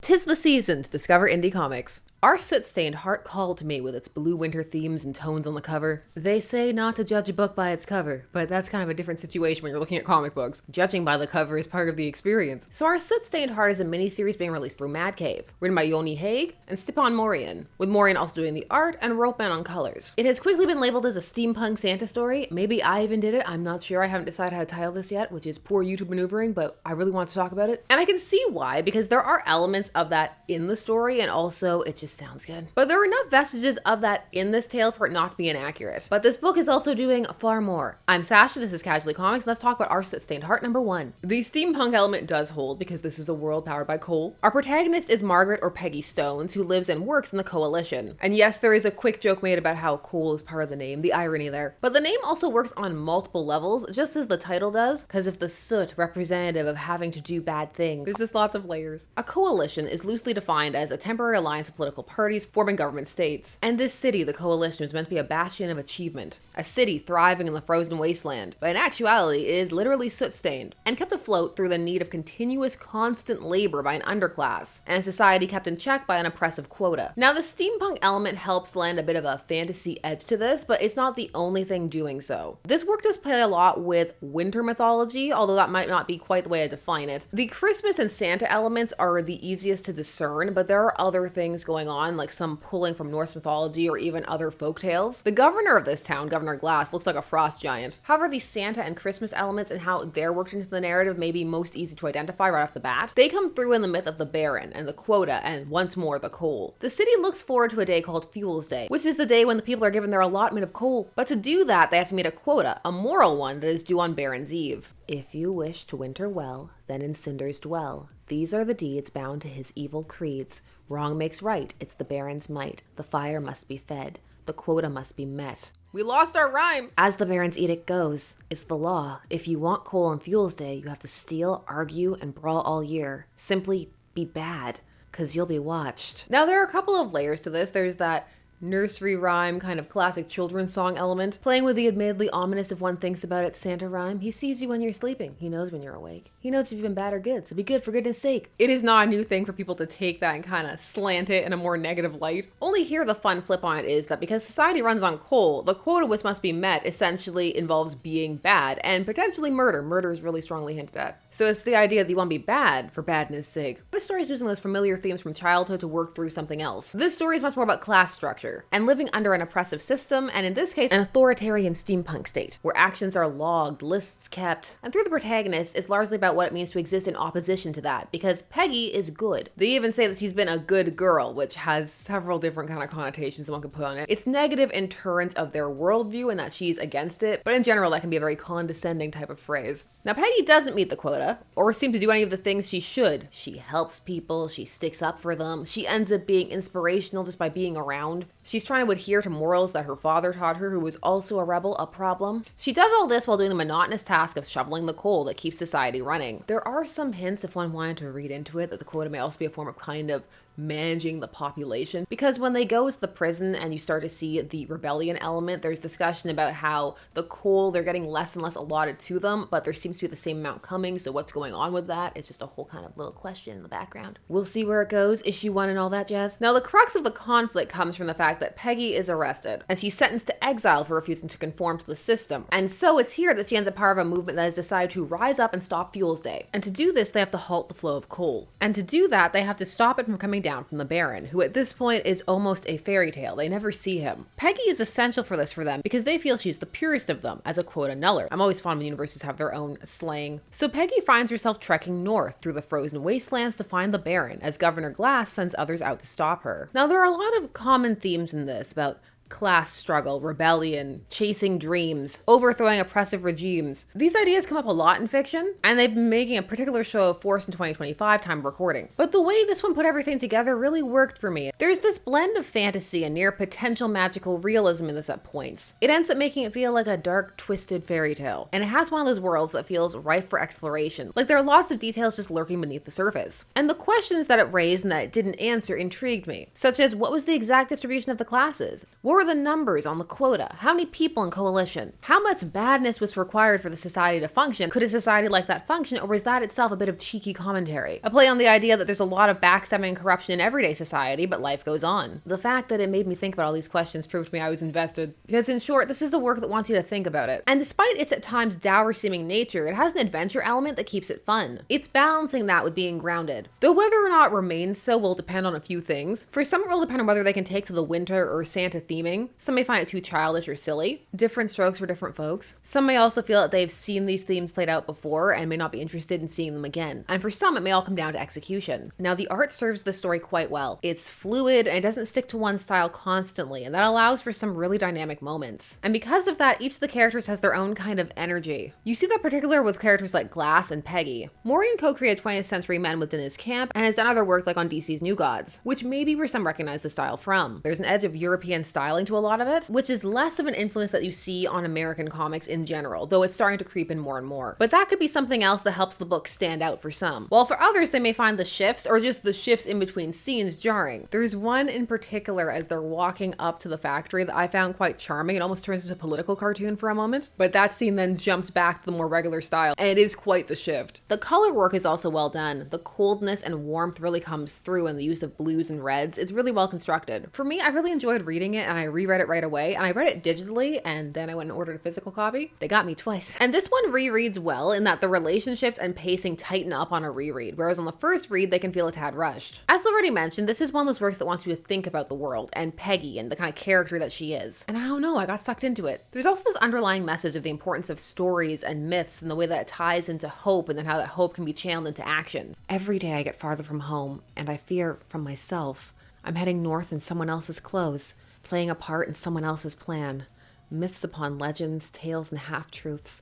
'Tis the season to discover indie comics. Our Soot Stained Heart called to me with its blue winter themes and tones on the cover. They say not to judge a book by its cover, but that's kind of a different situation when you're looking at comic books. Judging by the cover is part of the experience. So Our Soot Stained Heart is a miniseries being released through MadCave, written by Joni Haig and Stephan Morian, with Morian also doing the art and Ropeman on colors. It has quickly been labeled as a steampunk Santa story. Maybe I even did it, I'm not sure, I haven't decided how to title this yet, which is poor YouTube maneuvering, but I really want to talk about it. And I can see why, because there are elements of that in the story, and also it just sounds good. But there are enough vestiges of that in this tale for it not to be inaccurate. But this book is also doing far more. I'm Sasha, this is Casually Comics, and let's talk about Our Soot Stained Heart number 1. The steampunk element does hold because this is a world powered by coal. Our protagonist is Margaret or Peggy Stones, who lives and works in the Coalition. And yes, there is a quick joke made about how coal is part of the name, the irony there. But the name also works on multiple levels, just as the title does, because of the soot representative of having to do bad things. There's just lots of layers. A coalition is loosely defined as a temporary alliance of political parties forming government states. And this city, the Coalition, is meant to be a bastion of achievement. A city thriving in the frozen wasteland, but in actuality it is literally soot-stained, and kept afloat through the need of continuous, constant labor by an underclass, and a society kept in check by an oppressive quota. Now the steampunk element helps lend a bit of a fantasy edge to this, but it's not the only thing doing so. This work does play a lot with winter mythology, although that might not be quite the way I define it. The Christmas and Santa elements are the easiest to discern, but there are other things going on, like some pulling from Norse mythology or even other folktales. The governor of this town, Governor Glass, looks like a frost giant. However, the Santa and Christmas elements and how they're worked into the narrative may be most easy to identify right off the bat. They come through in the myth of the Baron and the quota and once more the coal. The city looks forward to a day called Fuel's Day, which is the day when the people are given their allotment of coal. But to do that, they have to meet a quota, a moral one that is due on Baron's Eve. If you wish to winter well, then in cinders dwell. These are the deeds bound to his evil creeds. Wrong makes right, it's the Baron's might. The fire must be fed, the quota must be met. We lost our rhyme! As the Baron's edict goes, it's the law. If you want coal on Fuel's Day, you have to steal, argue, and brawl all year. Simply be bad, cause you'll be watched. Now there are a couple of layers to this. There's that nursery rhyme kind of classic children's song element, playing with the admittedly ominous if one thinks about it Santa rhyme. He sees you when you're sleeping. He knows when you're awake. He knows if you've been bad or good, so be good for goodness sake. It is not a new thing for people to take that and kind of slant it in a more negative light. Only here the fun flip on it is that because society runs on coal, the quota which must be met essentially involves being bad and potentially murder. Murder is really strongly hinted at. So it's the idea that you want to be bad for badness sake. This story is using those familiar themes from childhood to work through something else. This story is much more about class structure and living under an oppressive system, and in this case, an authoritarian steampunk state, where actions are logged, lists kept, and through the protagonist, it's largely about what it means to exist in opposition to that, because Peggy is good. They even say that she's been a good girl, which has several different kind of connotations that one could put on it. It's negative in terms of their worldview and that she's against it, but in general, that can be a very condescending type of phrase. Now, Peggy doesn't meet the quota, or seem to do any of the things she should. She helps people, she sticks up for them, she ends up being inspirational just by being around. She's trying to adhere to morals that her father taught her, who was also a rebel, a problem. She does all this while doing the monotonous task of shoveling the coal that keeps society running. There are some hints, if one wanted to read into it, that the quota may also be a form of kind of managing the population, because when they go to the prison and you start to see the rebellion element, there's discussion about how the coal, they're getting less and less allotted to them, but there seems to be the same amount coming, so what's going on with that? It's just a whole kind of little question in the background. We'll see where it goes, issue 1 and all that jazz. Now the crux of the conflict comes from the fact that Peggy is arrested, and she's sentenced to exile for refusing to conform to the system, and so it's here that she ends up part of a movement that has decided to rise up and stop Fuel's Day, and to do this they have to halt the flow of coal, and to do that they have to stop it from coming down from the Baron, who at this point is almost a fairy tale. They never see him. Peggy is essential for this for them because they feel she's the purest of them as a quota nuller. I'm always fond when universes have their own slang. So Peggy finds herself trekking north through the frozen wastelands to find the Baron, as Governor Glass sends others out to stop her. Now there are a lot of common themes in this about class struggle, rebellion, chasing dreams, overthrowing oppressive regimes. These ideas come up a lot in fiction, and they've been making a particular show of force in 2025 time of recording. But the way this one put everything together really worked for me. There's this blend of fantasy and near potential magical realism in this at points. It ends up making it feel like a dark, twisted fairy tale, and it has one of those worlds that feels ripe for exploration. Like there are lots of details just lurking beneath the surface. And the questions that it raised and that it didn't answer intrigued me, such as what was the exact distribution of the classes? What What were the numbers on the quota? How many people in coalition? How much badness was required for the society to function? Could a society like that function, or was that itself a bit of cheeky commentary? A play on the idea that there's a lot of backstabbing and corruption in everyday society, but life goes on. The fact that it made me think about all these questions proved to me I was invested. Because in short, this is a work that wants you to think about it. And despite its at times dour seeming nature, it has an adventure element that keeps it fun. It's balancing that with being grounded. Though whether or not it remains so will depend on a few things. For some, it will depend on whether they can take to the winter or Santa theming. Some may find it too childish or silly. Different strokes for different folks. Some may also feel that they've seen these themes played out before and may not be interested in seeing them again. And for some, it may all come down to execution. Now, the art serves the story quite well. It's fluid and it doesn't stick to one style constantly, and that allows for some really dynamic moments. And because of that, each of the characters has their own kind of energy. You see that particular with characters like Glass and Peggy. Maureen co-created 20th Century Men within his camp and has done other work like on DC's New Gods, which may be where some recognize the style from. There's an edge of European styling to a lot of it, which is less of an influence that you see on American comics in general, though it's starting to creep in more and more. But that could be something else that helps the book stand out for some. While for others, they may find the shifts or just the shifts in between scenes jarring. There's one in particular as they're walking up to the factory that I found quite charming. It almost turns into a political cartoon for a moment, but that scene then jumps back to the more regular style, and it is quite the shift. The color work is also well done. The coldness and warmth really comes through in the use of blues and reds. It's really well constructed. For me, I really enjoyed reading it, and I reread it right away, and I read it digitally, and then I went and ordered a physical copy. They got me twice. And this one rereads well in that the relationships and pacing tighten up on a reread, whereas on the first read, they can feel a tad rushed. As already mentioned, this is one of those works that wants you to think about the world and Peggy and the kind of character that she is. And I don't know, I got sucked into it. There's also this underlying message of the importance of stories and myths and the way that it ties into hope and then how that hope can be channeled into action. Every day I get farther from home and I fear from myself. I'm heading north in someone else's clothes, playing a part in someone else's plan. Myths upon legends, tales, and half-truths.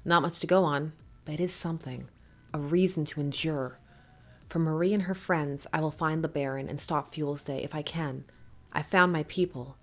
Not much to go on, but it is something. A reason to endure. For Marie and her friends, I will find the Baron and stop Fuel's Day if I can. I found my people.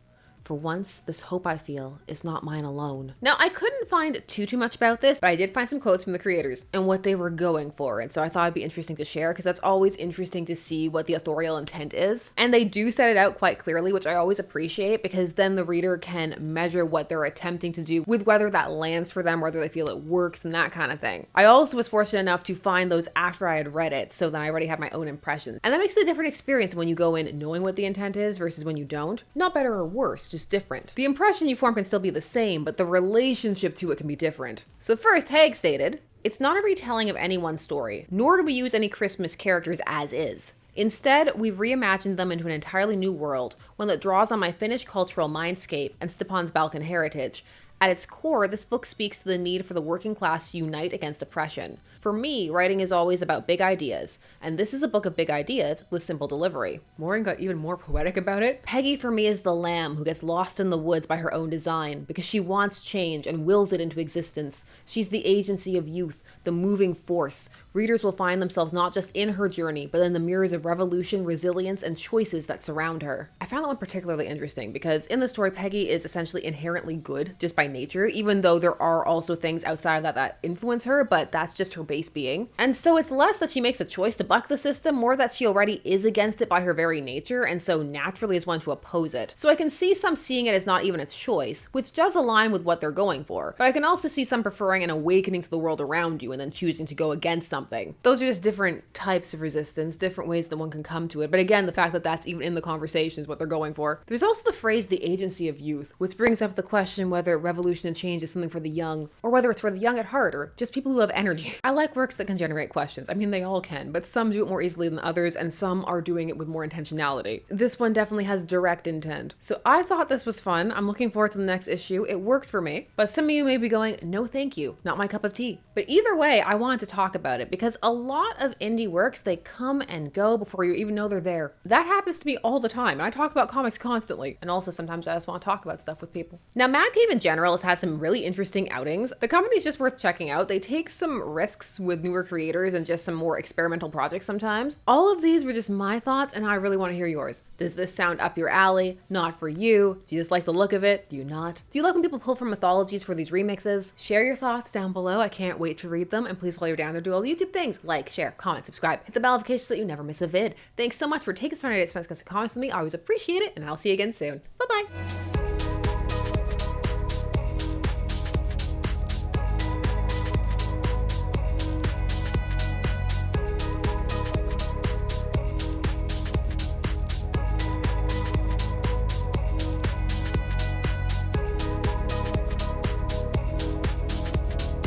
For once, this hope I feel is not mine alone. Now, I couldn't find too much about this, but I did find some quotes from the creators and what they were going for. And so I thought it'd be interesting to share because that's always interesting to see what the authorial intent is. And they do set it out quite clearly, which I always appreciate because then the reader can measure what they're attempting to do with whether that lands for them, whether they feel it works and that kind of thing. I also was fortunate enough to find those after I had read it, so then I already had my own impressions. And that makes it a different experience when you go in knowing what the intent is versus when you don't. Not better or worse, just different. The impression you form can still be the same, but the relationship to it can be different. So first, Haig stated, "It's not a retelling of any one story, nor do we use any Christmas characters as is. Instead, we've reimagined them into an entirely new world, one that draws on my Finnish cultural mindscape and Stepan's Balkan heritage. At its core, this book speaks to the need for the working class to unite against oppression. For me, writing is always about big ideas, and this is a book of big ideas with simple delivery." Maureen got even more poetic about it. "Peggy for me is the lamb who gets lost in the woods by her own design, because she wants change and wills it into existence. She's the agency of youth, the moving force. Readers will find themselves not just in her journey, but in the mirrors of revolution, resilience, and choices that surround her." I found that one particularly interesting because in the story, Peggy is essentially inherently good just by nature, even though there are also things outside of that influence her, but that's just her base being. And so it's less that she makes a choice to buck the system, more that she already is against it by her very nature, and so naturally is one to oppose it. So I can see some seeing it as not even a choice, which does align with what they're going for, but I can also see some preferring an awakening to the world around you and then choosing to go against something. Those are just different types of resistance, different ways that one can come to it, but again, the fact that that's even in the conversation is what they're going for. There's also the phrase, the agency of youth, which brings up the question whether revolution and change is something for the young, or whether it's for the young at heart, or just people who have energy. I like works that can generate questions. I mean, they all can, but some do it more easily than others, and some are doing it with more intentionality. This one definitely has direct intent. So I thought this was fun. I'm looking forward to the next issue. It worked for me, but some of you may be going, no thank you, not my cup of tea. But either way, I wanted to talk about it because a lot of indie works, they come and go before you even know they're there. That happens to me all the time, and I talk about comics constantly, and also sometimes I just want to talk about stuff with people. Now, MadCave in general has had some really interesting outings. The company's just worth checking out. They take some risks with newer creators and just some more experimental projects sometimes. All of these were just my thoughts, and I really want to hear yours. Does this sound up your alley? Not for you? Do you just like the look of it? Do you not? Do you like when people pull from mythologies for these remixes? Share your thoughts down below. I can't wait to read them, and please, while you're down there, do all the YouTube things. Like, share, comment, subscribe, hit the bell notification so that you never miss a vid. Thanks so much for taking some time to discuss comics with me. I always appreciate it, and I'll see you again soon. Bye-bye!